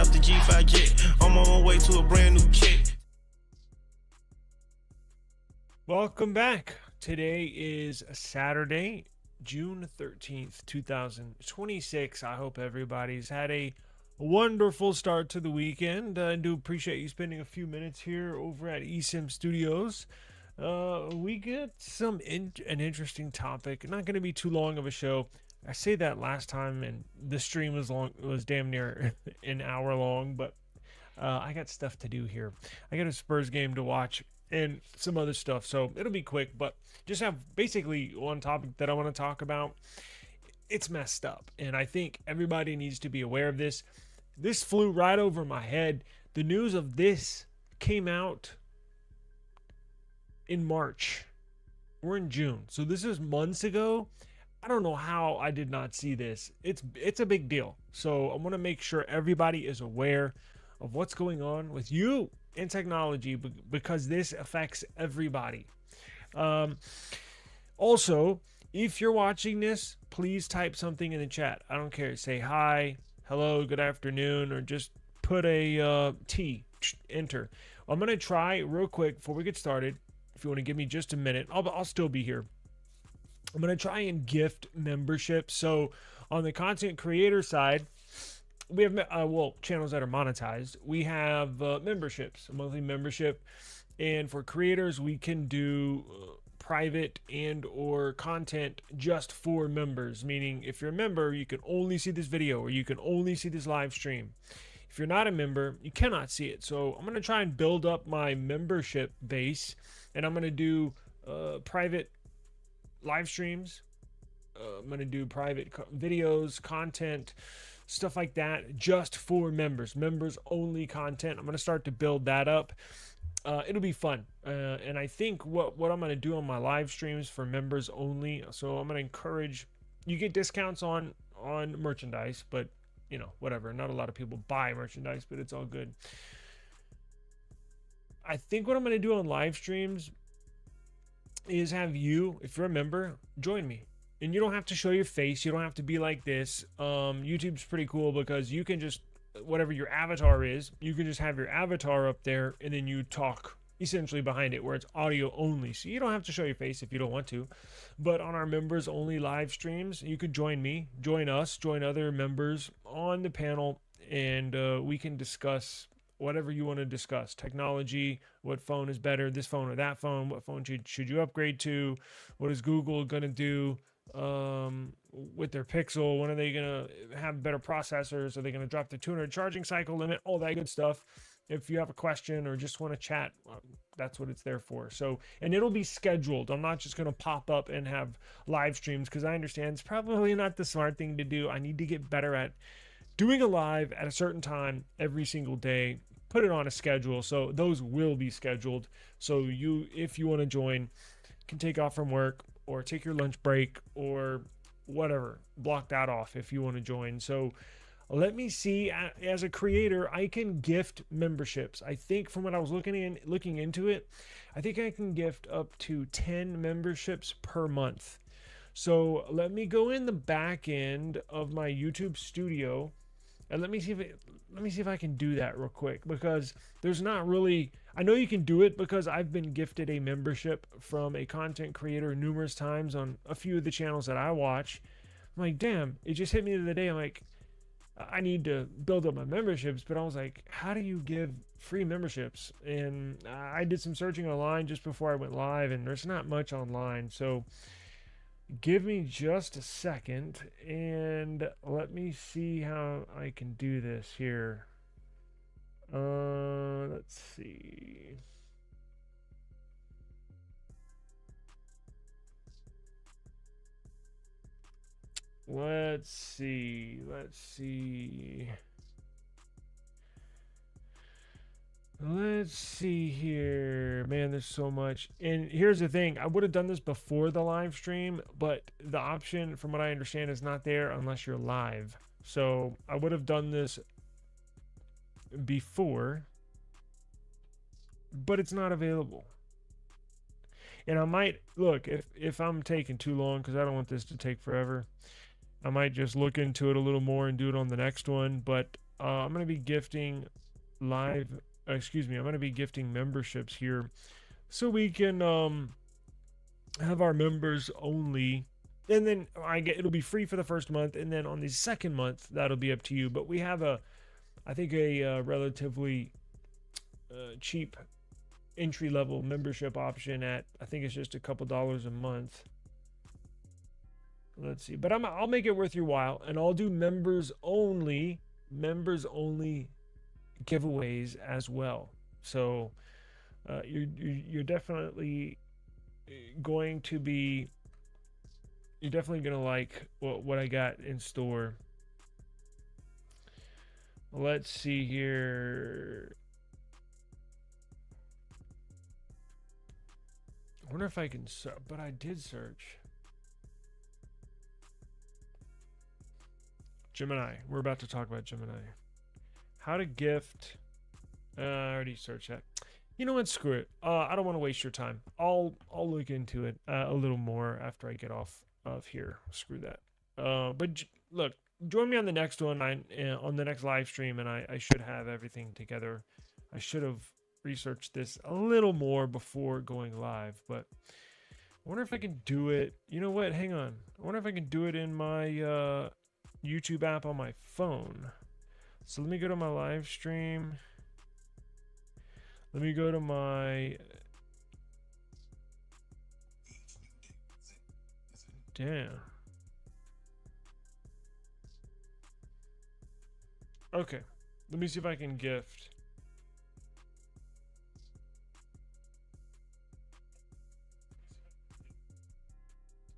off the G5 jet. I'm on my way to a brand new kit. Welcome back. Today is Saturday, June 13th, 2026. I hope everybody's had a wonderful start to the weekend. I do appreciate you spending a few minutes here over at eSIM Studios. We get an interesting topic. Not going to be too long of a show. I say that last time, and the stream was damn near an hour long, but I got stuff to do here. I got a Spurs game to watch and some other stuff, so it'll be quick. But just have basically one topic that I want to talk about. It's messed up, and I think everybody needs to be aware of this. This flew right over my head. The news of this came out in March. We're in June, so this is months ago. I don't know how I did not see this. It's a big deal. So I want to make sure everybody is aware of what's going on with you and technology, because this affects everybody. Also, if you're watching this, please type something in the chat. I don't care. Say hi, hello, good afternoon, or just put a T, enter. I'm going to try real quick before we get started. If you want to give me just a minute, I'll still be here. I'm going to try and gift memberships. So on the content creator side, we have channels that are monetized. We have memberships, a monthly membership, and for creators we can do private and or content just for members, meaning if you're a member you can only see this video or you can only see this live stream. If you're not a member, you cannot see it. So I'm going to try and build up my membership base, and I'm going to do private live streams. I'm going to do private videos, content, stuff like that, just for members only content. I'm going to start to build that up. It'll be fun. And I think what I'm going to do on my live streams for members only. So I'm going to encourage, you get discounts on merchandise, but you know, whatever. Not a lot of people buy merchandise, but it's all good. I think what I'm going to do on live streams is have you, if you're a member, join me. And you don't have to show your face. You don't have to be like this. YouTube's pretty cool because you can just, whatever your avatar is, you can just have your avatar up there and then you talk essentially behind it, where it's audio only. So you don't have to show your face if you don't want to. But on our members only live streams, you could join me, join us, join other members on the panel, and we can discuss whatever you want to discuss. Technology, what phone is better, this phone or that phone, what phone should you upgrade to, what is Google going to do with their Pixel, when are they going to have better processors, are they going to drop the 200 charging cycle limit, all that good stuff. If you have a question or just want to chat, that's what it's there for. So, and it'll be scheduled. I'm not just going to pop up and have live streams, because I understand it's probably not the smart thing to do. I need to get better at doing a live at a certain time every single day, put it on a schedule. So those will be scheduled. So you, if you want to join, can take off from work or take your lunch break or whatever, block that off if you want to join. So let me see, as a creator, I can gift memberships. I think from what I was looking into it, I think I can gift up to 10 memberships per month. So let me go in the back end of my YouTube studio and let me see if I can do that real quick, because there's not really, I know you can do it because I've been gifted a membership from a content creator numerous times on a few of the channels that I watch. I'm like, damn, it just hit me the other day. I'm like, I need to build up my memberships, but I was like, how do you give free memberships? And I did some searching online just before I went live, and there's not much online. So give me just a second and let me see how I can do this here. Let's see. Let's see. Let's see here. Man, there's so much. And here's the thing. I would have done this before the live stream, but the option, from what I understand, is not there unless you're live. So I would have done this before, but it's not available. And I might, look, if I'm taking too long, because I don't want this to take forever, I might just look into it a little more and do it on the next one. But I'm going to be gifting I'm going to be gifting memberships here so we can have our members only, and then it'll be free for the first month, and then on the second month that'll be up to you. But we have I think a relatively cheap entry level membership option at, I think it's just a couple dollars a month. Let's see, but I'll make it worth your while, and I'll do members only giveaways as well. So you're definitely going to be, you're definitely going to like what I got in store. Let's see here. I wonder if I can search, but I did search. Gemini. We're about to talk about Gemini. How to gift. I already searched that. You know what? Screw it. I don't want to waste your time. I'll look into it a little more after I get off of here. Screw that. But look, join me on the next one. On the next live stream, and I should have everything together. I should have researched this a little more before going live, but I wonder if I can do it. You know what? Hang on. I wonder if I can do it in my YouTube app on my phone. So let me go to my live stream. Let me go to my... Damn. Okay. Let me see if I can gift.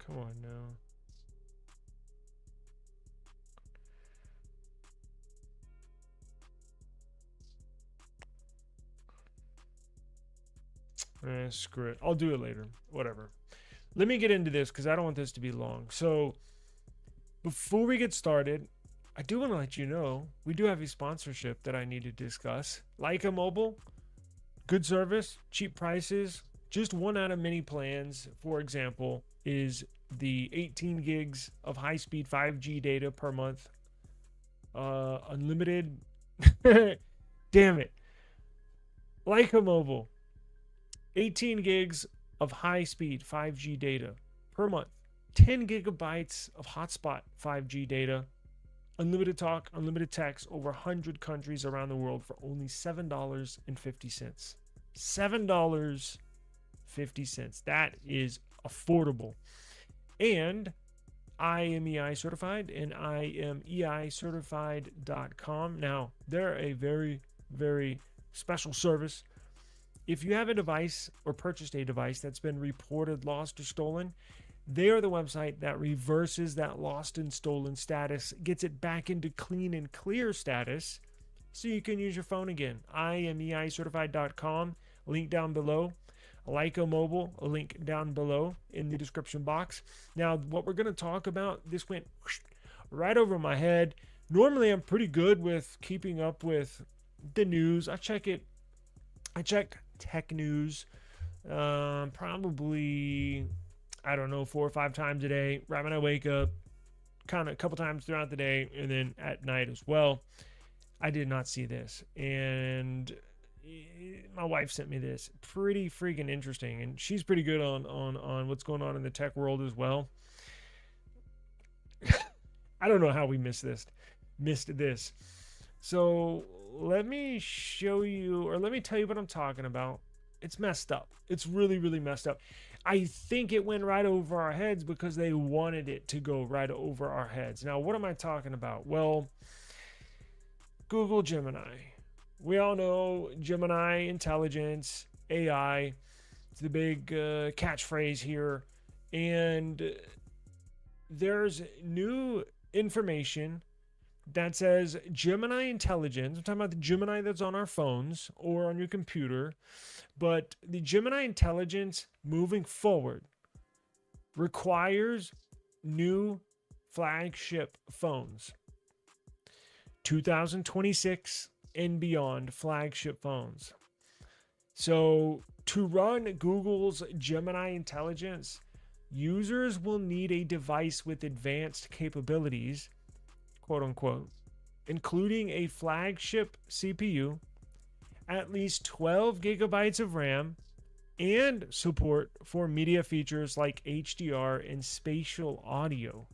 Come on now. Screw it. I'll do it later. Whatever. Let me get into this because I don't want this to be long. So before we get started, I do want to let you know we do have a sponsorship that I need to discuss. Leica Mobile, good service, cheap prices. Just one out of many plans, for example, is the 18 gigs of high-speed 5G data per month. Unlimited. Damn it. Leica Mobile. 18 gigs of high-speed 5G data per month. 10 gigabytes of hotspot 5G data. Unlimited talk, unlimited text, over 100 countries around the world for only $7.50. $7.50. That is affordable. And I am EI certified, and I am eicertified.com. Now, they're a very, very special service. If you have a device or purchased a device that's been reported lost or stolen, they are the website that reverses that lost and stolen status, gets it back into clean and clear status so you can use your phone again. I am eicertified.com, link down below. Leica Mobile, a link down below in the description box. Now, what we're going to talk about, this went right over my head. Normally, I'm pretty good with keeping up with the news. I check tech news probably, I don't know, 4 or 5 times a day, right when I wake up, kind of a couple times throughout the day, and then at night as well. I did not see this, and my wife sent me this. Pretty freaking interesting, and she's pretty good on what's going on in the tech world as well. I don't know how we missed this. So let me show you, or let me tell you what I'm talking about. It's messed up. It's really, really messed up. I think it went right over our heads because they wanted it to go right over our heads. Now, what am I talking about? Well, Google Gemini. We all know Gemini Intelligence, AI. It's the big catchphrase here. And there's new information that says Gemini Intelligence. I'm talking about the Gemini that's on our phones or on your computer. But the Gemini Intelligence moving forward requires new flagship phones. 2026 and beyond flagship phones. So to run Google's Gemini Intelligence, users will need a device with advanced capabilities, quote unquote, including a flagship CPU, at least 12 gigabytes of RAM, and support for media features like HDR and spatial audio.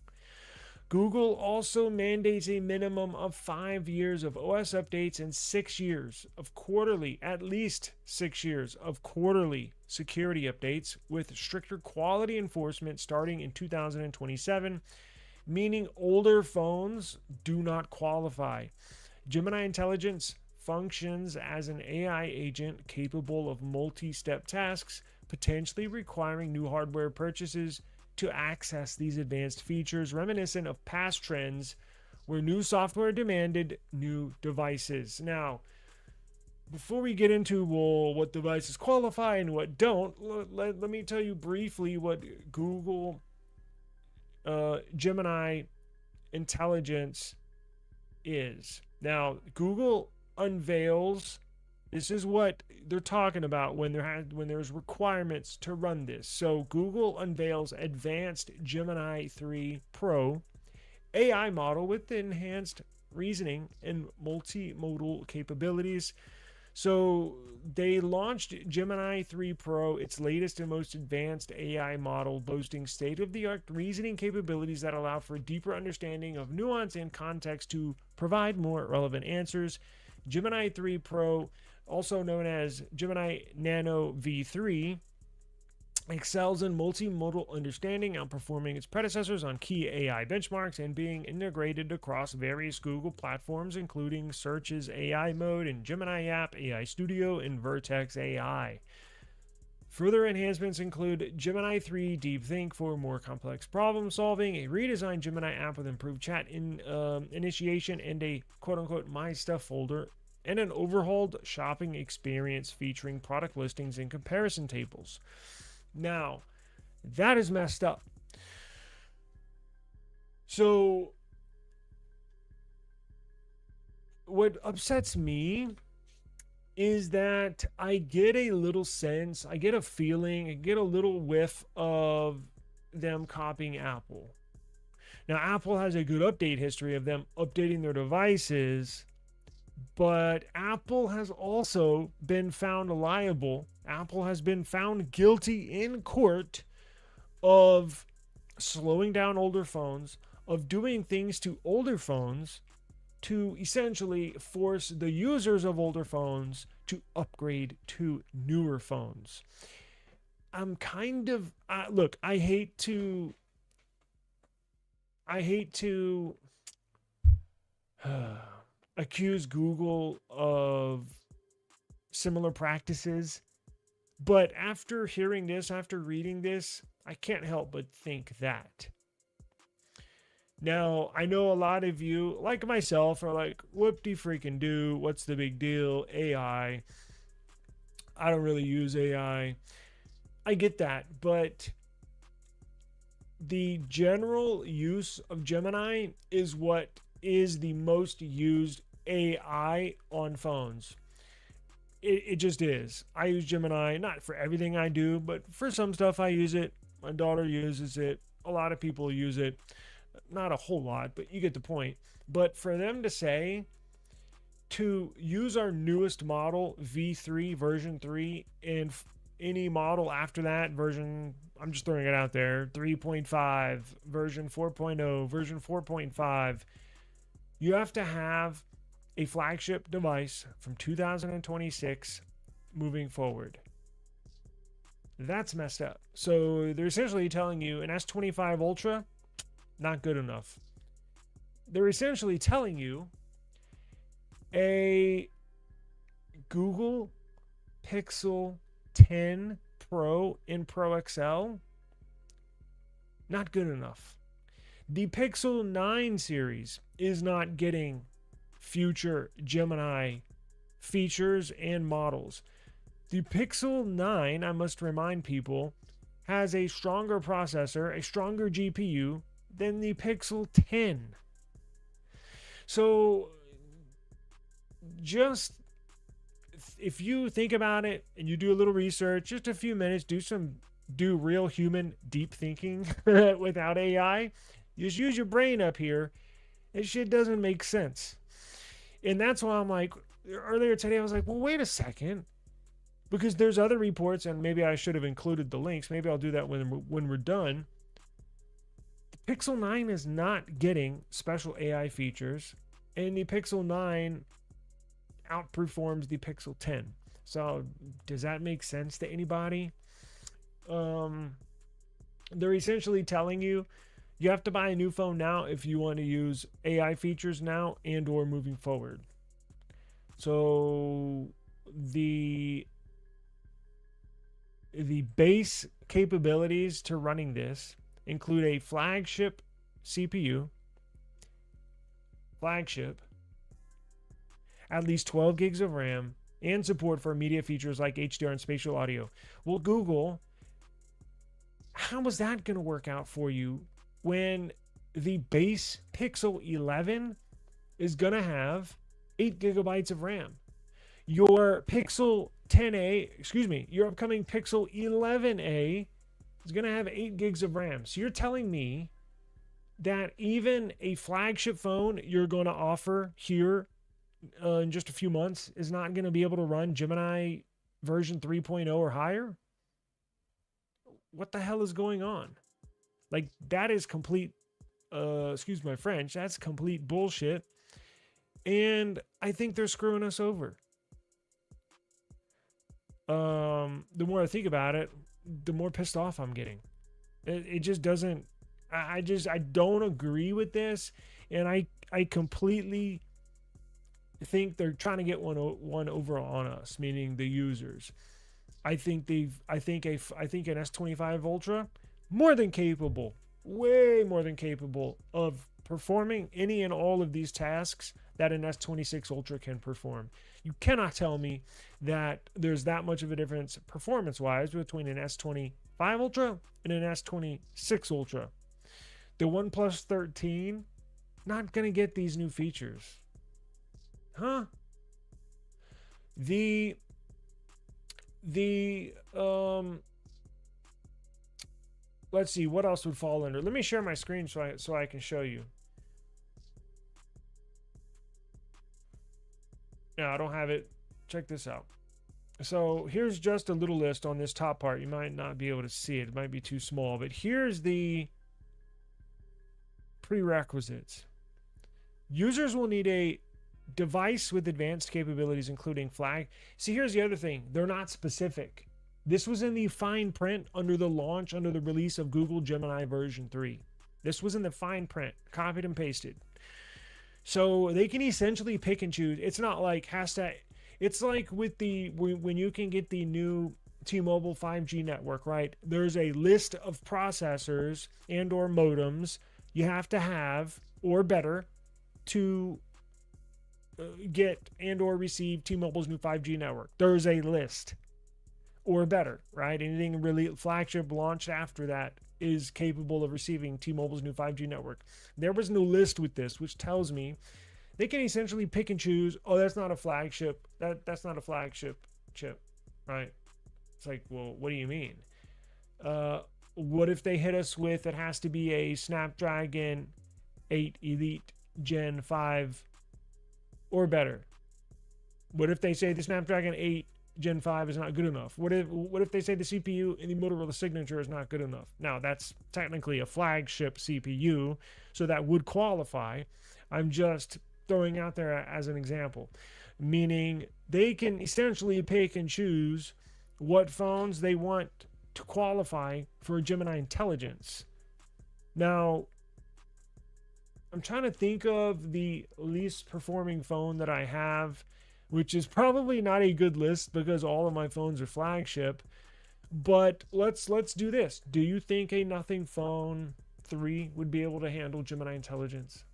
Google also mandates a minimum of 5 years of OS updates and 6 years of quarterly, at least 6 years of quarterly security updates, with stricter quality enforcement starting in 2027, meaning older phones do not qualify. Gemini Intelligence functions as an AI agent capable of multi-step tasks, potentially requiring new hardware purchases to access these advanced features, reminiscent of past trends where new software demanded new devices. Now, before we get into what devices qualify and what don't, let me tell you briefly what Google Gemini Intelligence is. Now, Google Unveils, this is what they're talking about when there's requirements to run this. So Google unveils advanced Gemini 3 Pro AI model with enhanced reasoning and multimodal capabilities. So they launched Gemini 3 Pro, its latest and most advanced AI model, boasting state-of-the-art reasoning capabilities that allow for deeper understanding of nuance and context to provide more relevant answers. Gemini 3 Pro, also known as Gemini Nano V3, excels in multimodal understanding, outperforming its predecessors on key AI benchmarks and being integrated across various Google platforms, including Search's AI mode and Gemini app, AI Studio, and Vertex AI. Further enhancements include Gemini 3 Deep Think for more complex problem solving, a redesigned Gemini app with improved chat initiation, and a quote-unquote My Stuff folder, and an overhauled shopping experience featuring product listings and comparison tables. Now, that is messed up. So, what upsets me is that I get a little sense, I get a feeling, I get a little whiff of them copying Apple. Now, Apple has a good update history of them updating their devices, but Apple has also been found liable. Apple has been found guilty in court of slowing down older phones, of doing things to older phones to essentially force the users of older phones to upgrade to newer phones. I'm kind of look, I hate to accuse Google of similar practices, but after hearing this, after reading this, I can't help but think that. Now, I know a lot of you, like myself, are like, whoop-de-freaking-do, what's the big deal? AI. I don't really use AI. I get that, but the general use of Gemini is what is the most used AI on phones. It just is. I use Gemini, not for everything I do, but for some stuff I use it. My daughter uses it. A lot of people use it. Not a whole lot, but you get the point. But for them to say to use our newest model, V3, version 3, and any model after that, version, I'm just throwing it out there, 3.5, version 4.0, version 4.5, you have to have a flagship device from 2026 moving forward. That's messed up. So they're essentially telling you an S25 Ultra, not good enough. They're essentially telling you a Google Pixel 10 Pro and Pro XL, not good enough. The Pixel 9 series is not getting future Gemini features and models. The Pixel 9, I must remind people, has a stronger processor, a stronger GPU than the Pixel 10. So just if you think about it and you do a little research, just a few minutes, do real human deep thinking without AI. Just use your brain up here It shit doesn't make sense. And that's why I'm like, earlier today, I was like, well, wait a second. Because there's other reports, and maybe I should have included the links. Maybe I'll do that when we're done. The Pixel 9 is not getting special AI features, and the Pixel 9 outperforms the Pixel 10. So does that make sense to anybody? They're essentially telling you you have to buy a new phone now if you want to use AI features now and or moving forward. So the base capabilities to running this include a flagship CPU, flagship, at least 12 gigs of RAM, and support for media features like HDR and spatial audio. Well, Google, how is that going to work out for you when the base Pixel 11 is going to have 8 gigabytes of RAM? Your Pixel 10a, your upcoming Pixel 11a is going to have 8 gigs of RAM. So you're telling me that even a flagship phone you're going to offer here in just a few months is not going to be able to run Gemini version 3.0 or higher? What the hell is going on? Like, that is complete, excuse my French, that's complete bullshit. And I think they're screwing us over. The more I think about it, the more pissed off I'm getting. It just doesn't, I don't agree with this. And I completely think they're trying to get one over on us, meaning the users. I think an S25 Ultra, more than capable, way more than capable of performing any and all of these tasks that an S26 Ultra can perform. You cannot tell me that there's that much of a difference performance-wise between an S25 Ultra and an S26 Ultra. The OnePlus 13, not going to get these new features. Huh? Let's see, what else would fall under? Let me share my screen so I can show you. No, I don't have it. Check this out. So here's just a little list on this top part. You might not be able to see it. It might be too small, but here's the prerequisites. Users will need a device with advanced capabilities, including flag. See, here's the other thing. They're not specific. This was in the fine print under the release of Google Gemini version 3. This was in the fine print, copied and pasted. So they can essentially pick and choose. It's not like it's like with when you can get the new T-Mobile 5G network, right? There's a list of processors and or modems you have to have or better to get and or receive T-Mobile's new 5G network. There's a list or better, right? Anything really flagship launched after that is capable of receiving T-Mobile's new 5G network. There was no list with this, which tells me they can essentially pick and choose. Oh, that's not a flagship. That's not a flagship chip, right? It's like, well, what do you mean? What if they hit us with it has to be a Snapdragon 8 Elite Gen 5 or better? What if they say the Snapdragon 8 Gen 5 is not good enough? What if they say the CPU in the Motorola Signature is not good enough? Now, that's technically a flagship CPU, so that would qualify. I'm just throwing out there as an example, meaning they can essentially pick and choose what phones they want to qualify for Gemini Intelligence. Now, I'm trying to think of the least performing phone that I have, which is probably not a good list because all of my phones are flagship. But let's do this. Do you think a Nothing Phone 3 would be able to handle Gemini Intelligence?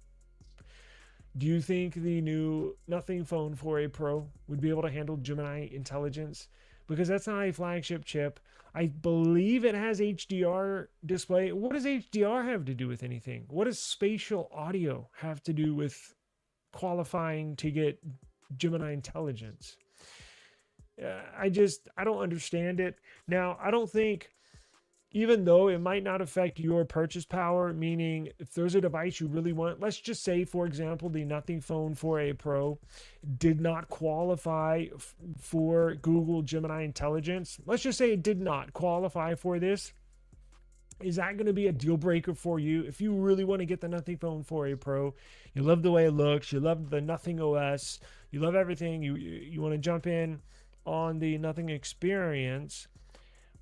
Do you think the new Nothing Phone 4a Pro would be able to handle Gemini Intelligence? Because that's not a flagship chip. I believe it has HDR display. What does HDR have to do with anything? What does spatial audio have to do with qualifying to get Gemini Intelligence? I don't understand it. Now, I don't think even though it might not affect your purchase power, meaning if there's a device you really want, let's just say, for example, the Nothing Phone 4a Pro did not qualify for Google Gemini Intelligence. Let's just say it did not qualify for this. Is that going to be a deal breaker for you? If you really want to get the Nothing Phone 4a Pro, you love the way it looks, you love the Nothing OS, you love everything, you want to jump in on the Nothing experience,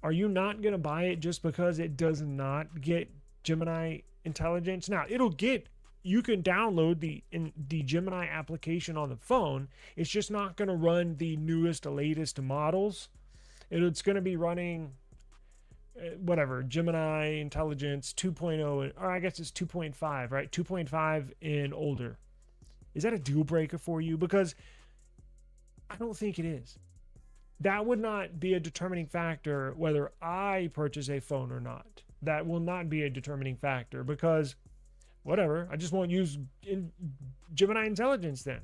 are you not going to buy it just because it does not get Gemini Intelligence? Now, you can download the Gemini application on the phone. It's just not going to run the newest, latest models. It's going to be running whatever, Gemini Intelligence 2.0, or I guess it's 2.5, right? 2.5 and older. Is that a deal breaker for you? Because I don't think it is. That would not be a determining factor whether I purchase a phone or not. That will not be a determining factor because whatever, I just won't use Gemini Intelligence then.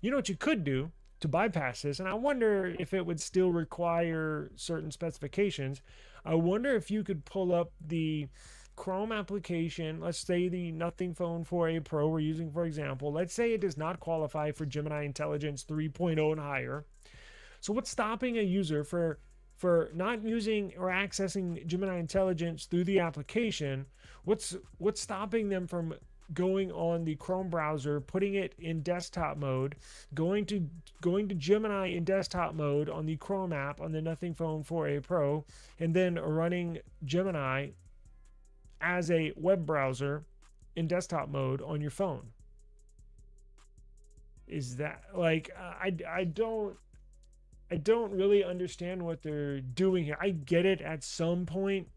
You know what you could do to bypass this, and I wonder if it would still require certain specifications. I wonder if you could pull up the Chrome application, let's say the Nothing Phone 4a Pro we're using for example. Let's say it does not qualify for Gemini Intelligence 3.0 and higher. So what's stopping a user for not using or accessing Gemini Intelligence through the application? What's stopping them from going on the Chrome browser, putting it in desktop mode, going to Gemini in desktop mode on the Chrome app on the Nothing Phone 4a Pro, and then running Gemini as a web browser in desktop mode on your phone? Is that like I don't really understand what they're doing here. I get it, at some point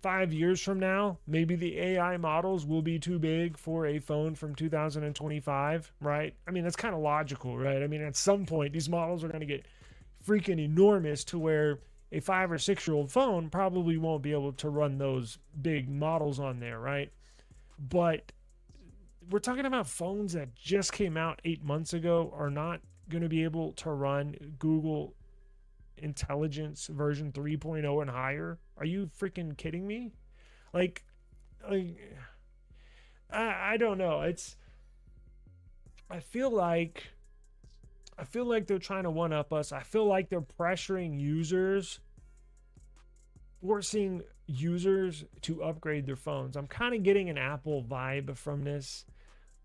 5 years from now, maybe the AI models will be too big for a phone from 2025, right? I mean, that's kind of logical, right? I mean, at some point, these models are going to get freaking enormous to where a 5 or 6 year old phone probably won't be able to run those big models on there, right? But we're talking about phones that just came out 8 months ago are not going to be able to run Google Intelligence version 3.0 and higher. Are you freaking kidding me? Like I don't know. I feel like they're trying to one up us. I feel like they're pressuring users, forcing users to upgrade their phones. I'm kind of getting an Apple vibe from this.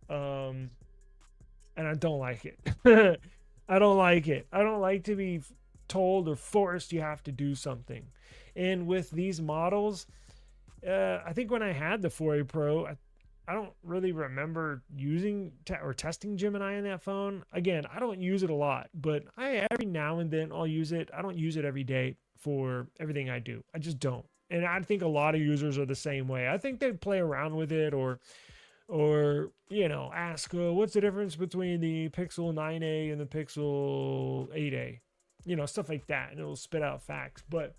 And I don't like it. I don't like it. I don't like to be told or forced you have to do something. And with these models, I think when I had the 4a Pro, I don't really remember using or testing Gemini on that phone. Again, I don't use it a lot, but every now and then I'll use it. I don't use it every day for everything I do. I just don't. And I think a lot of users are the same way. I think they play around with it or ask what's the difference between the Pixel 9a and the Pixel 8a, stuff like that, and it'll spit out facts. But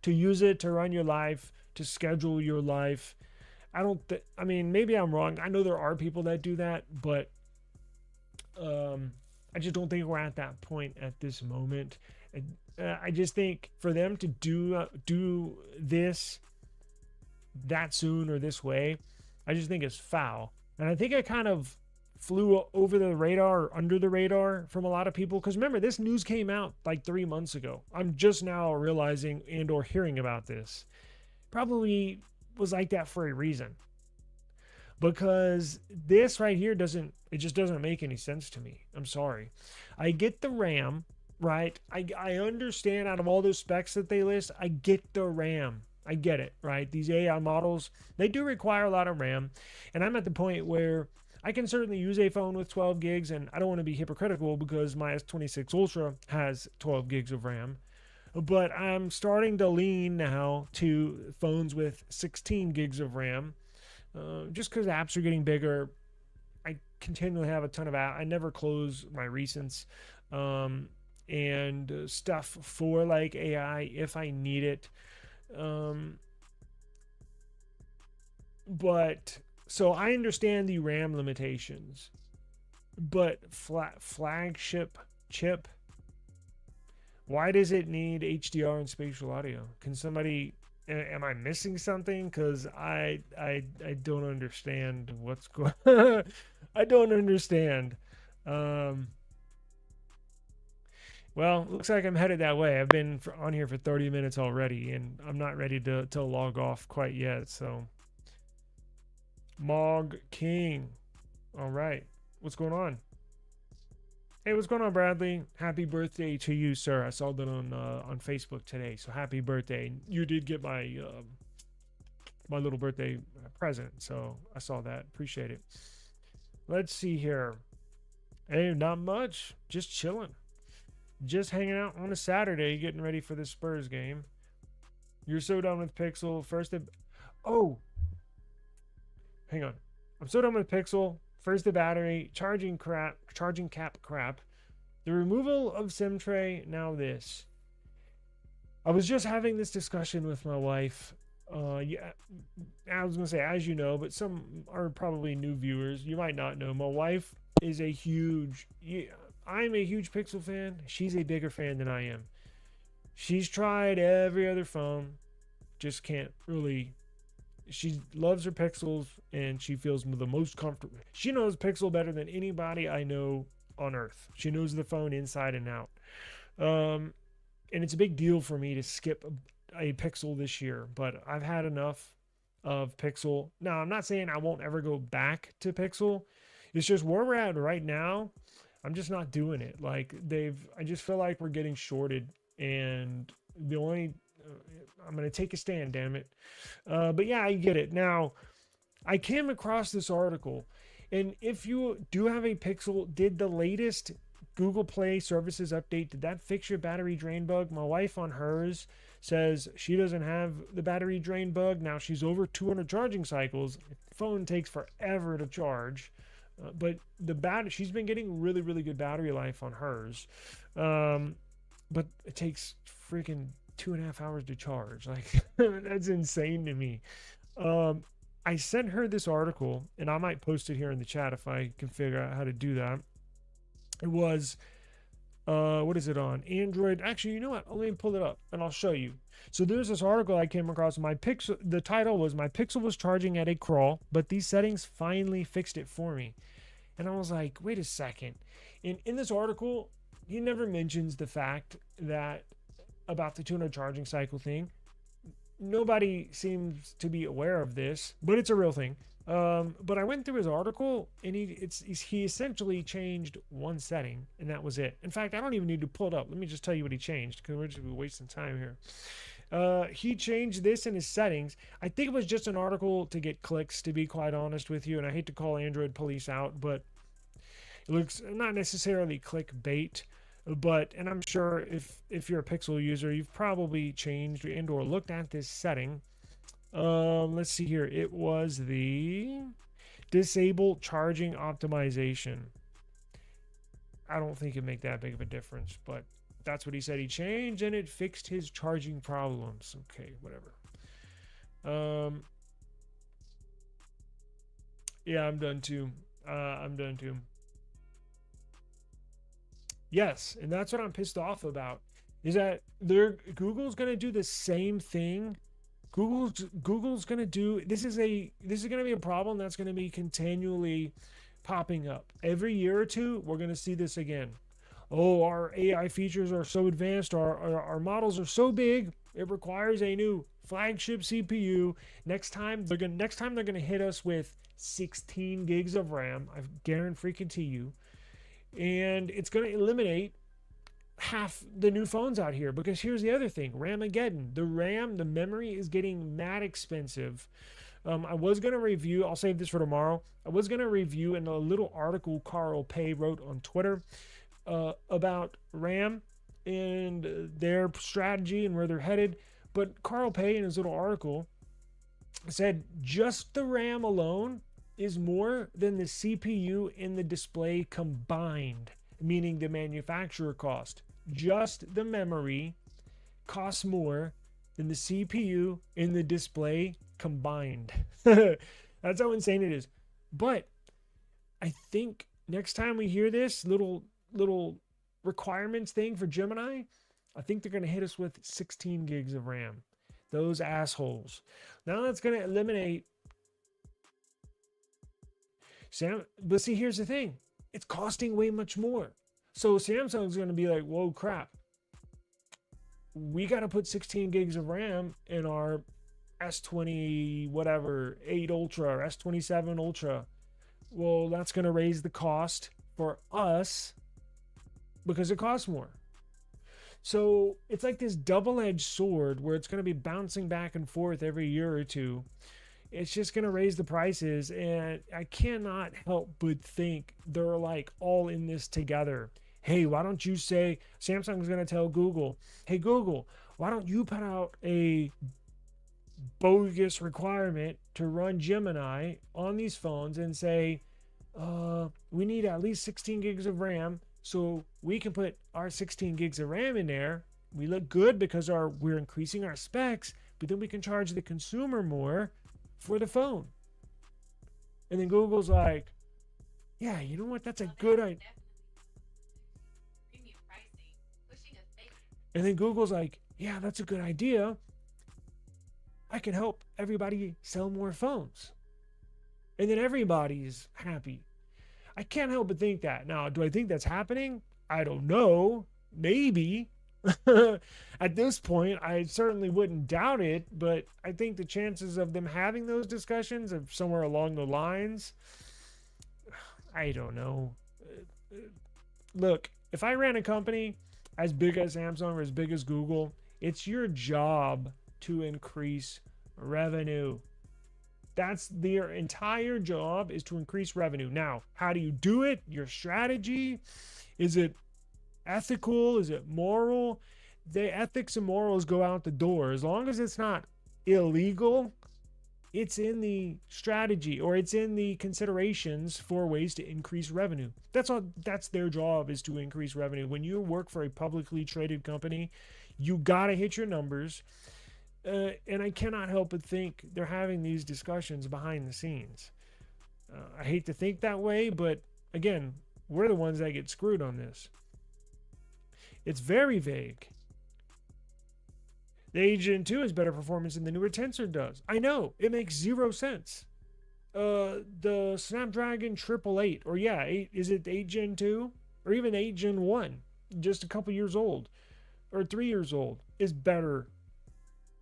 to use it to run your life, to schedule your life, I mean, maybe I'm wrong. I know there are people that do that, but I just don't think we're at that point at this moment. I just think for them to do this that soon or this way, I just think it's foul. And I think I kind of flew over the radar or under the radar from a lot of people. Because remember, this news came out like 3 months ago. I'm just now realizing and or hearing about this. Probably was like that for a reason. Because this right here just doesn't make any sense to me. I'm sorry. I get the RAM, right? I understand out of all those specs that they list, I get the RAM. I get it, right? These AI models, they do require a lot of RAM. And I'm at the point where I can certainly use a phone with 12 gigs, and I don't want to be hypocritical because my S26 Ultra has 12 gigs of RAM. But I'm starting to lean now to phones with 16 gigs of RAM. Just because apps are getting bigger. I continually have a ton of apps. I never close my recents. And stuff for like AI if I need it. But so I understand the RAM limitations, but flagship chip, why does it need HDR and spatial audio? Can somebody Am I missing something? Because I don't understand what's going. I don't understand. Um, well, looks like I'm headed that way. I've been on here for 30 minutes already, and I'm not ready to log off quite yet. So, Mog King. All right, what's going on? Hey, what's going on, Bradley? Happy birthday to you, sir. I saw that on Facebook today. So happy birthday. You did get my little birthday present, so I saw that. Appreciate it. Let's see here. Hey, not much. Just chilling. Just hanging out on a Saturday, getting ready for the Spurs game. You're so done with Pixel. Oh, hang on. I'm so done with Pixel. First the battery, charging cap crap. The removal of SIM tray, now this. I was just having this discussion with my wife. Yeah, I was gonna say, as you know, but some are probably new viewers. You might not know. My wife is a huge. I'm a huge Pixel fan. She's a bigger fan than I am. She's tried every other phone, just can't really. She loves her Pixels, and she feels the most comfortable. She knows Pixel better than anybody I know on Earth. She knows the phone inside and out. And it's a big deal for me to skip a Pixel this year, but I've had enough of Pixel. Now, I'm not saying I won't ever go back to Pixel. It's just where we're at right now. I'm just not doing it. Like I just feel like we're getting shorted, and the only, I'm gonna take a stand, damn it. But yeah, I get it. Now, I came across this article, and if you do have a Pixel, did the latest Google Play services update, did that fix your battery drain bug? My wife on hers says she doesn't have the battery drain bug. Now she's over 200 charging cycles. The phone takes forever to charge. But she's been getting really, really good battery life on hers. But it takes freaking 2.5 hours to charge. Like, that's insane to me. I sent her this article, and I might post it here in the chat if I can figure out how to do that. It was, what is it on? Android. Actually, you know what? Let me pull it up and I'll show you. So there's this article I came across. My Pixel, the title was "My Pixel was charging at a crawl, but these settings finally fixed it for me." And I was like, wait a second. In this article, he never mentions the fact that about the 200 charging cycle thing. Nobody seems to be aware of this, but it's a real thing. But I went through his article, and he essentially changed one setting, and that was it. In fact, I don't even need to pull it up. Let me just tell you what he changed, because we're just wasting time here. He changed this in his settings. I think it was just an article to get clicks, to be quite honest with you, and I hate to call Android police out, but it looks not necessarily clickbait. But, and I'm sure if you're a Pixel user, you've probably changed and or looked at this setting. Let's see here. It was the disable charging optimization. I don't think it'd make that big of a difference, but that's what he said he changed, and it fixed his charging problems. Okay, whatever. Yeah, I'm done too. I'm done too. Yes, and that's what I'm pissed off about. Is that Google's gonna do the same thing. Google's gonna do this is gonna be a problem that's gonna be continually popping up. Every year or two, we're gonna see this again. Oh, our AI features are so advanced, our models are so big, it requires a new flagship CPU. Next time they're gonna hit us with 16 gigs of RAM. I guarantee you. And it's going to eliminate half the new phones out here, because here's the other thing: Ramageddon. The memory is getting mad expensive. I was going to review, I'll save this for tomorrow. I was going to review in a little article Carl Pei wrote on Twitter about RAM and their strategy and where they're headed. But Carl Pei, in his little article, said just the RAM alone is more than the CPU and the display combined, meaning the manufacturer cost. Just the memory costs more than the CPU and the display combined. That's how insane it is. But I think next time we hear this little requirements thing for Gemini, I think they're going to hit us with 16 gigs of RAM. those assholes. Now that's going to eliminate but see, here's the thing. It's costing way much more. So Samsung's going to be like, whoa, crap. We got to put 16 gigs of RAM in our S20, whatever, 8 Ultra or S27 Ultra. Well, that's going to raise the cost for us because it costs more. So it's like this double-edged sword where it's going to be bouncing back and forth every year or two. It's just going to raise the prices, and I cannot help but think they're like all in this together. Hey, why don't you say, Samsung's going to tell Google, hey Google, why don't you put out a bogus requirement to run Gemini on these phones and say, we need at least 16 gigs of RAM so we can put our 16 gigs of RAM in there. We look good because we're increasing our specs, but then we can charge the consumer more for the phone. And then Google's like, yeah, you know what? That's a good idea. And then Google's like, yeah, that's a good idea. I can help everybody sell more phones. And then everybody's happy. I can't help but think that. Now, do I think that's happening? I don't know. Maybe. At this point, I certainly wouldn't doubt it, but I think the chances of them having those discussions of somewhere along the lines, I don't know. Look, if I ran a company as big as Samsung or as big as Google, it's your job to increase revenue. That's their entire job, is to increase revenue. Now, how do you do it? Your strategy? Is it ethical? Is it moral? The ethics and morals go out the door. As long as it's not illegal, it's in the strategy, or it's in the considerations for ways to increase revenue. That's all. That's their job, is to increase revenue. When you work for a publicly traded company, you gotta hit your numbers. And I cannot help but think they're having these discussions behind the scenes. I hate to think that way, but again, we're the ones that get screwed on this. It's very vague. The Agent 2 has better performance than the newer Tensor does. I know, it makes zero sense. The Snapdragon 888, or yeah, is it 8 Gen 2? Or even 8 Gen 1, just a couple years old, or 3 years old, is better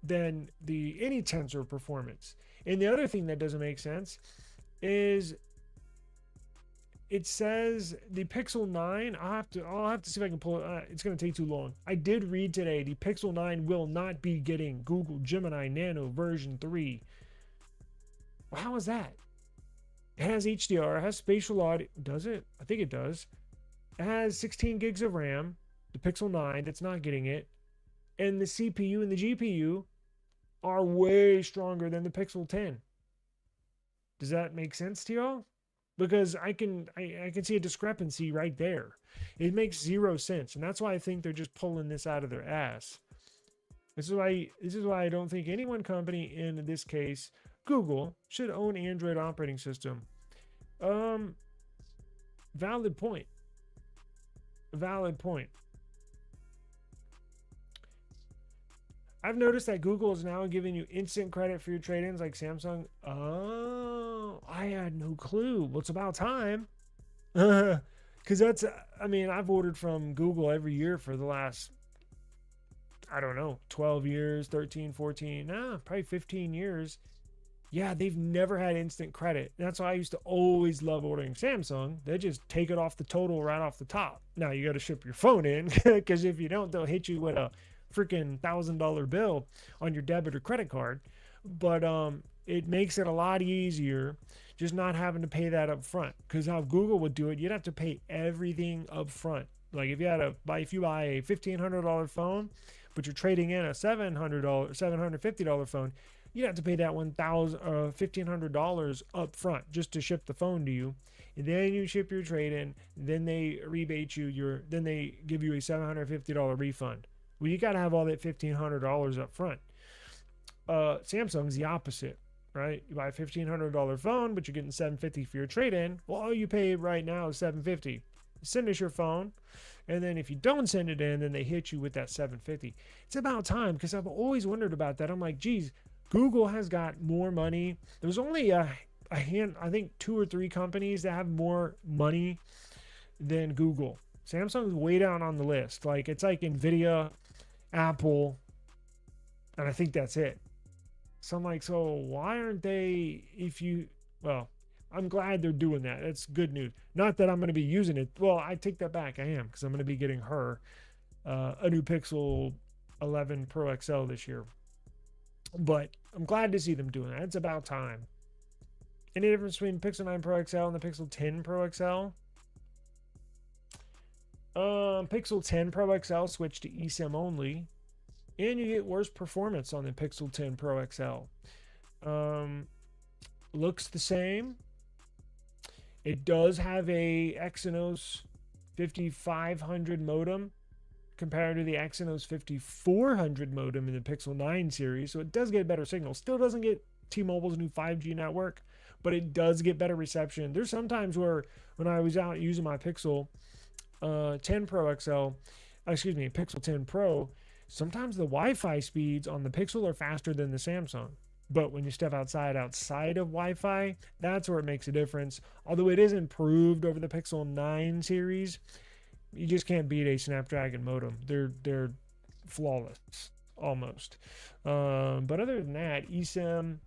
than any Tensor performance. And the other thing that doesn't make sense is it says the Pixel 9, I'll have to see if I can pull it. It's going to take too long. I did read today the Pixel 9 will not be getting Google Gemini Nano version 3. Well, how is that? It has HDR, it has spatial audio. Does it? I think it does. It has 16 gigs of RAM, the Pixel 9 that's not getting it. And the CPU and the GPU are way stronger than the Pixel 10. Does that make sense to y'all? Because I can see a discrepancy right there. It makes zero sense, and that's why I think they're just pulling this out of their ass. This is why I don't think any one company, in this case Google, should own Android operating system. Valid point. I've noticed that Google is now giving you instant credit for your trade-ins like Samsung. Oh, I had no clue. Well, it's about time. Because that's, I mean, I've ordered from Google every year for the last, I don't know, 12 years, 13, 14, probably 15 years. Yeah, they've never had instant credit. That's why I used to always love ordering Samsung. They just take it off the total right off the top. Now, you got to ship your phone in, because if you don't, they'll hit you with a freaking $1,000 bill on your debit or credit card. But it makes it a lot easier just not having to pay that up front, because how Google would do it, you'd have to pay everything up front. Like if you buy a $1,500 phone, but you're trading in a $750 phone, you'd have to pay that $1,500 up front just to ship the phone to you. And then you ship your trade in, then they rebate you then they give you a $750 refund. Well, you got to have all that $1,500 up front. Samsung's the opposite, right? You buy a $1,500 phone, but you're getting $750 for your trade-in. Well, all you pay right now is $750. send us your phone. And then if you don't send it in, then they hit you with that 750. It's about time, because I've always wondered about that. I'm like, geez, Google has got more money. There's only a hand, I think 2 or 3 companies that have more money than Google. Samsung's way down on the list. Like, it's like Nvidia, Apple, and I think that's it. So I'm like, so why aren't they, well, I'm glad they're doing that. That's good news. Not that I'm going to be using it. Well, I take that back. I am, because I'm going to be getting her a new Pixel 11 Pro XL this year. But I'm glad to see them doing that. It's about time. Any difference between Pixel 9 Pro XL and the Pixel 10 Pro XL? Pixel 10 Pro XL switched to eSIM only, and you get worse performance on the Pixel 10 Pro XL. Looks the same. It does have a Exynos 5500 modem compared to the Exynos 5400 modem in the Pixel 9 series, so it does get better signal. Still doesn't get T-Mobile's new 5G network, but it does get better reception. There's some times where when I was out using my Pixel 10 Pro XL, Pixel 10 Pro, sometimes the Wi-Fi speeds on the Pixel are faster than the Samsung. But when you step outside of Wi-Fi, that's where it makes a difference. Although it is improved over the Pixel 9 series, you just can't beat a Snapdragon modem. They're flawless, almost. But other than that, eSIM,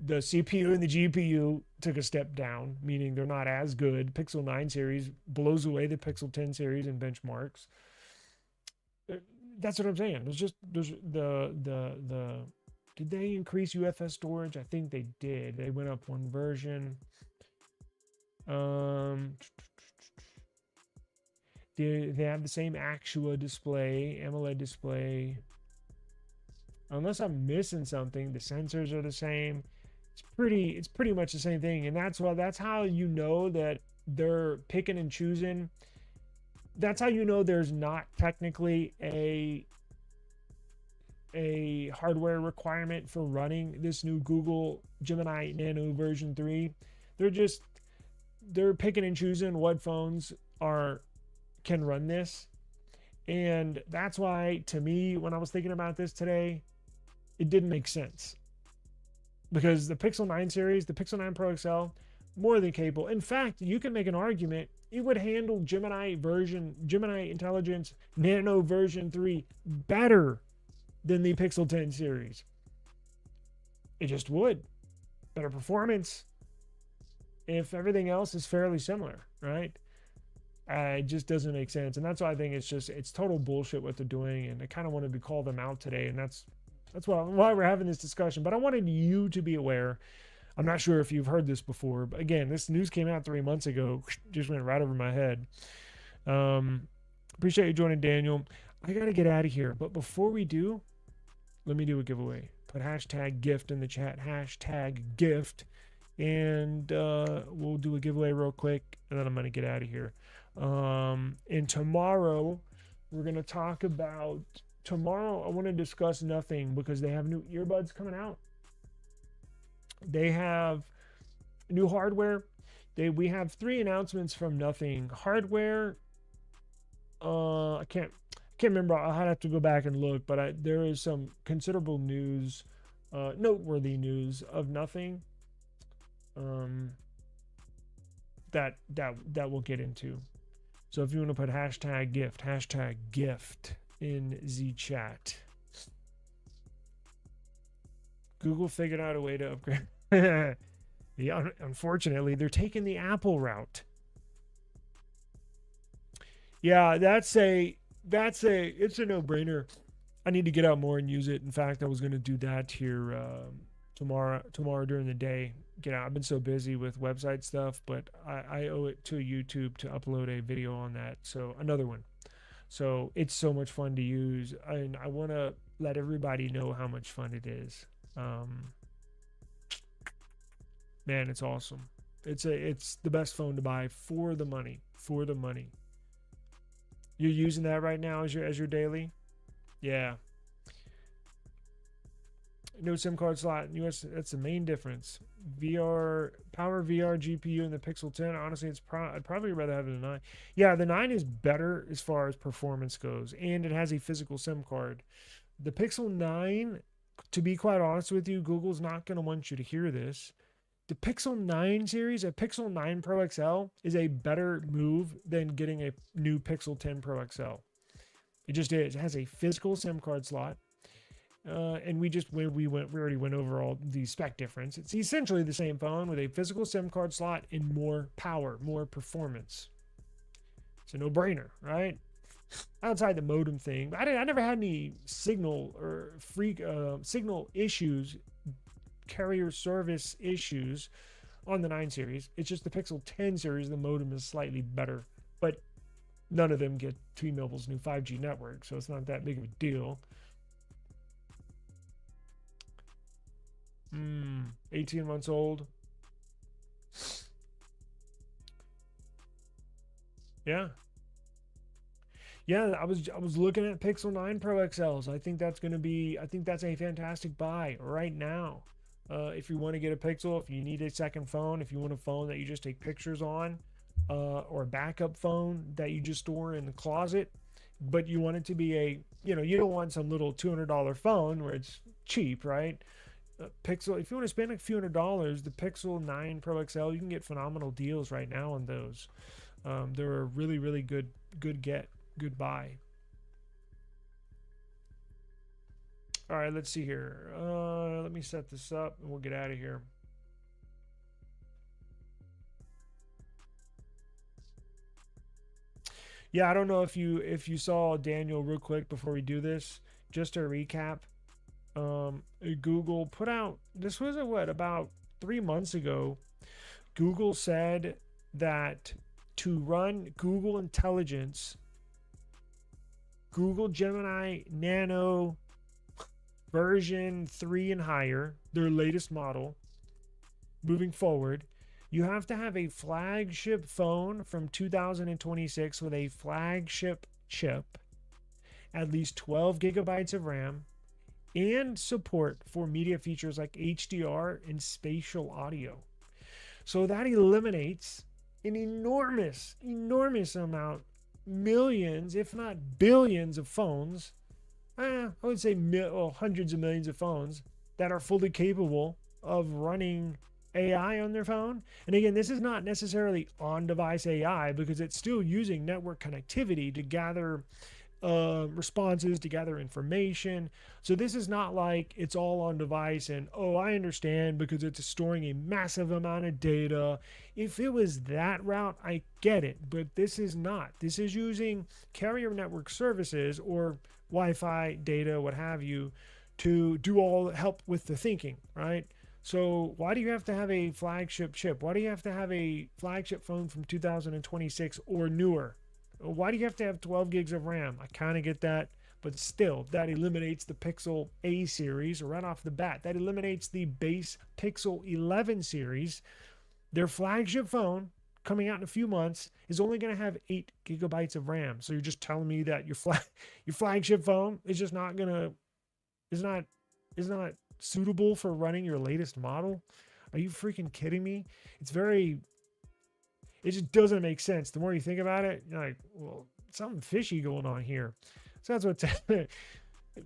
the CPU and the GPU took a step down, meaning they're not as good. Pixel 9 series blows away the Pixel 10 series in benchmarks. That's what I'm saying. There's the did they increase UFS storage? I think they did. They went up one version. They have the same Actua display, AMOLED display. Unless I'm missing something, the sensors are the same. It's pretty much the same thing, and that's how you know that they're picking and choosing. That's how you know there's not technically a hardware requirement for running this new Google Gemini Nano version 3. They're picking and choosing what phones can run this. And that's why, to me, when I was thinking about this today, it didn't make sense. Because the Pixel 9 series, the Pixel 9 Pro XL, more than capable. In fact, you can make an argument it would handle Gemini Intelligence Nano version 3 better than the Pixel 10 series. It just would. Better performance. If everything else is fairly similar, right? It just doesn't make sense. And that's why I think it's total bullshit what they're doing. And I kind of wanted to call them out today. And that's why we're having this discussion. But I wanted you to be aware. I'm not sure if you've heard this before. But again, this news came out 3 months ago. Just went right over my head. Appreciate you joining, Daniel. I got to get out of here. But before we do, let me do a giveaway. Put hashtag gift in the chat. Hashtag gift. And we'll do a giveaway real quick. And then I'm going to get out of here. And tomorrow, we're going to talk about... Tomorrow, I want to discuss Nothing because they have new earbuds coming out. They have new hardware. We have 3 announcements from Nothing. Hardware, I can't remember. I'll have to go back and look, but there is some considerable news, noteworthy news of Nothing that we'll get into. So if you want to put hashtag gift in the chat. Google figured out a way to upgrade. Yeah, unfortunately, they're taking the Apple route. Yeah, it's a no-brainer. I need to get out more and use it. In fact, I was going to do that here tomorrow during the day. Get out. I've been so busy with website stuff, but I owe it to YouTube to upload a video on that. So another one. So it's so much fun to use, and I want to let everybody know how much fun it is. Man, it's awesome. It's the best phone to buy for the money. You're using that right now as your daily? Yeah. No SIM card slot in US. That's the main difference. VR power VR GPU in the Pixel 10. Honestly, I'd probably rather have the 9. Yeah, the 9 is better as far as performance goes, and it has a physical SIM card. The Pixel 9, to be quite honest with you, Google's not going to want you to hear this. The Pixel 9 series, a Pixel 9 Pro XL, is a better move than getting a new Pixel 10 Pro XL. It just is. It has a physical SIM card slot. And we already went over all the spec difference. It's essentially the same phone with a physical SIM card slot and more power, more performance. It's a no-brainer, right? Outside the modem thing, I never had any signal or signal issues, carrier service issues on the 9 series. It's just the Pixel 10 series, the modem is slightly better, but none of them get T-Mobile's new 5G network, so it's not that big of a deal. 18 months old. Yeah. I was looking at Pixel 9 Pro XLs. I think that's a fantastic buy right now. If you want to get a Pixel, if you need a second phone, if you want a phone that you just take pictures on, or a backup phone that you just store in the closet, but you want it to be you don't want some little $200 phone where it's cheap, right? Pixel, if you want to spend a few $100s, the Pixel 9 Pro XL, you can get phenomenal deals right now on those. They're a really, really good buy. All right, let's see here. Let me set this up and we'll get out of here. Yeah, I don't know if you saw Daniel real quick before we do this. Just to recap, Google put out, this was about 3 months ago. Google said that to run Google Intelligence, Google Gemini Nano version 3 and higher, their latest model, moving forward, you have to have a flagship phone from 2026 with a flagship chip, at least 12 gigabytes of RAM, and support for media features like HDR and spatial audio. So that eliminates an enormous amount, millions, if not billions of phones. I would say hundreds of millions of phones that are fully capable of running AI on their phone. And again, this is not necessarily on-device AI because it's still using network connectivity to gather responses, to gather information. So this is not like it's all on device and, oh, I understand because it's storing a massive amount of data. If it was that route, I get it, but this is not. This is using carrier network services or Wi-Fi data, what have you, to do all help with the thinking, right? So why do you have to have a flagship chip? Why do you have to have a flagship phone from 2026 or newer? Why do you have to have 12 gigs of RAM? I kind of get that, but still, that eliminates the Pixel A series right off the bat. That eliminates the base Pixel 11 series. Their flagship phone, coming out in a few months, is only going to have 8 gigabytes of RAM. So you're just telling me that your flagship phone is just not going to, is not suitable for running your latest model? Are you freaking kidding me? It just doesn't make sense. The more you think about it, you're like, well, something fishy going on here. So that's what's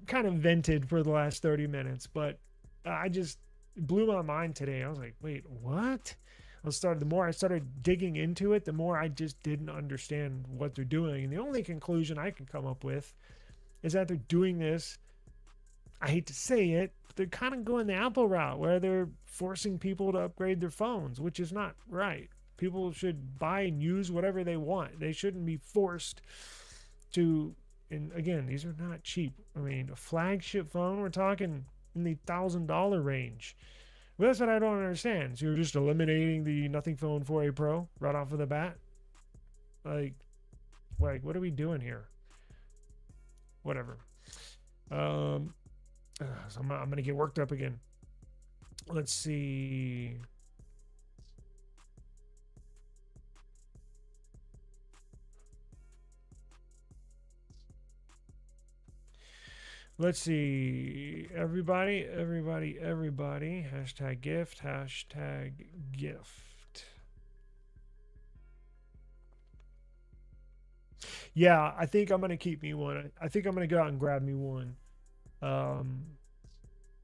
kind of vented for the last 30 minutes. But it blew my mind today. I was like, wait, what? The more I started digging into it, the more I just didn't understand what they're doing. And the only conclusion I can come up with is that they're doing this, I hate to say it, but they're kind of going the Apple route where they're forcing people to upgrade their phones, which is not right. People should buy and use whatever they want. They shouldn't be forced to, and again, these are not cheap. I mean, a flagship phone, we're talking in the $1,000 range. Well, that's what I don't understand. So you're just eliminating the Nothing Phone 4a Pro right off of the bat? Like, what are we doing here? Whatever. So I'm going to get worked up again. Let's see. Let's see. Everybody. Hashtag gift. Yeah, I think I'm going to keep me one. I think I'm going to go out and grab me one.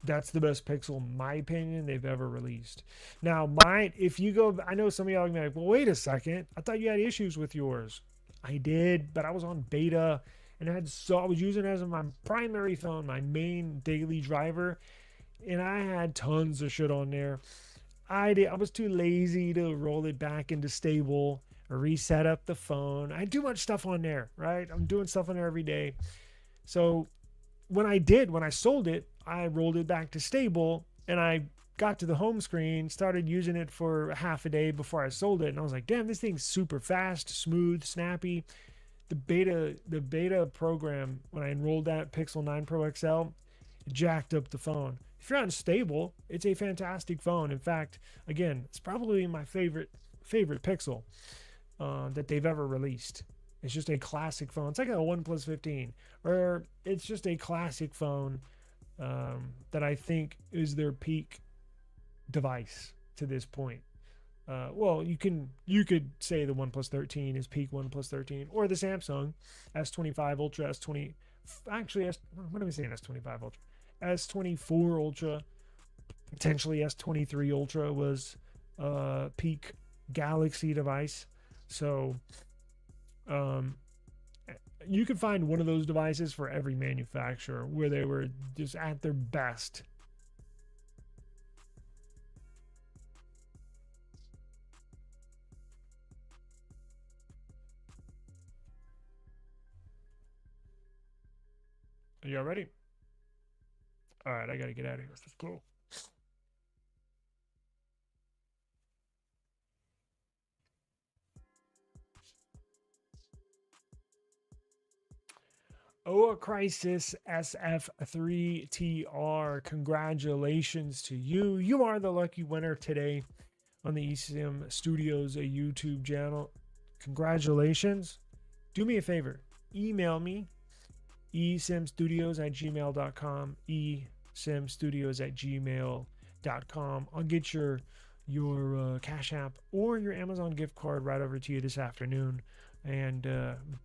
That's the best Pixel, in my opinion, they've ever released. Now, mine, if you go, I know some of y'all are gonna be like, well, wait a second. I thought you had issues with yours. I did, but I was on beta and I was using it as my primary phone, my main daily driver, and I had tons of shit on there. I was too lazy to roll it back into stable or reset up the phone. I had too much stuff on there, right? I'm doing stuff on there every day. So when I sold it, I rolled it back to stable and I got to the home screen, started using it for half a day before I sold it. And I was like, damn, this thing's super fast, smooth, snappy. The beta program, when I enrolled that Pixel 9 Pro XL, it jacked up the phone. If you're on stable, it's a fantastic phone. In fact, again, it's probably my favorite Pixel that they've ever released. It's just a classic phone. It's like a OnePlus 15, or it's just a classic phone that I think is their peak device to this point. Well, you could say the OnePlus 13 is peak OnePlus 13, or the Samsung S25 Ultra, S20. Actually, what am I saying? S25 Ultra, S24 Ultra, potentially S23 Ultra was peak Galaxy device. So you could find one of those devices for every manufacturer where they were just at their best. Are y'all ready? All right, I gotta get out of here. Let's go. Oh, Crisis SF3TR. Congratulations to you. You are the lucky winner today on the eSIM Studios YouTube channel. Congratulations. Do me a favor. Email me esimstudios@gmail.com, esimstudios@gmail.com. I'll get your Cash App or your Amazon gift card right over to you this afternoon. And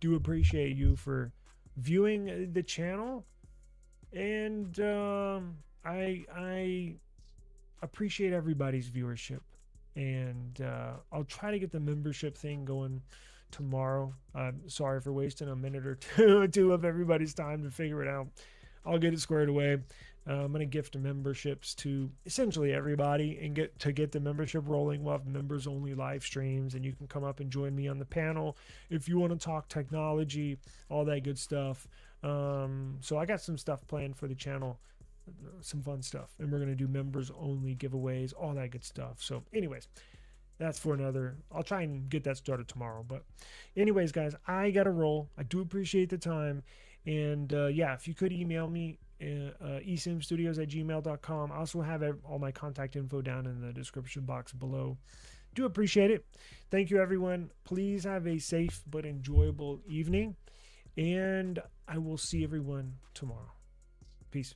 do appreciate you for viewing the channel, and I appreciate everybody's viewership, and I'll try to get the membership thing going tomorrow. I'm sorry for wasting a minute or two of everybody's time to figure it out. I'll get it squared away. I'm going to gift memberships to essentially everybody and get the membership rolling. We'll have members only live streams, and you can come up and join me on the panel if you want to talk technology, all that good stuff. So I got some stuff planned for the channel, some fun stuff, and we're going to do members only giveaways, all that good stuff. So anyways, that's for another. I'll try and get that started tomorrow. But anyways, guys, I got to roll. I do appreciate the time. And yeah, if you could email me, esimstudios@gmail.com. I also have all my contact info down in the description box below. Do appreciate it. Thank you, everyone. Please have a safe but enjoyable evening. And I will see everyone tomorrow. Peace.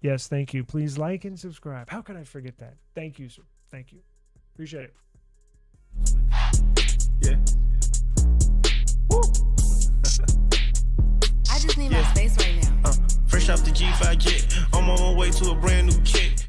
Yes, thank you. Please like and subscribe. How could I forget that? Thank you, sir. Thank you. Appreciate it. Yeah. Woo. I just need my space right now. Fresh off the G5 jet, I'm on my way to a brand new kit.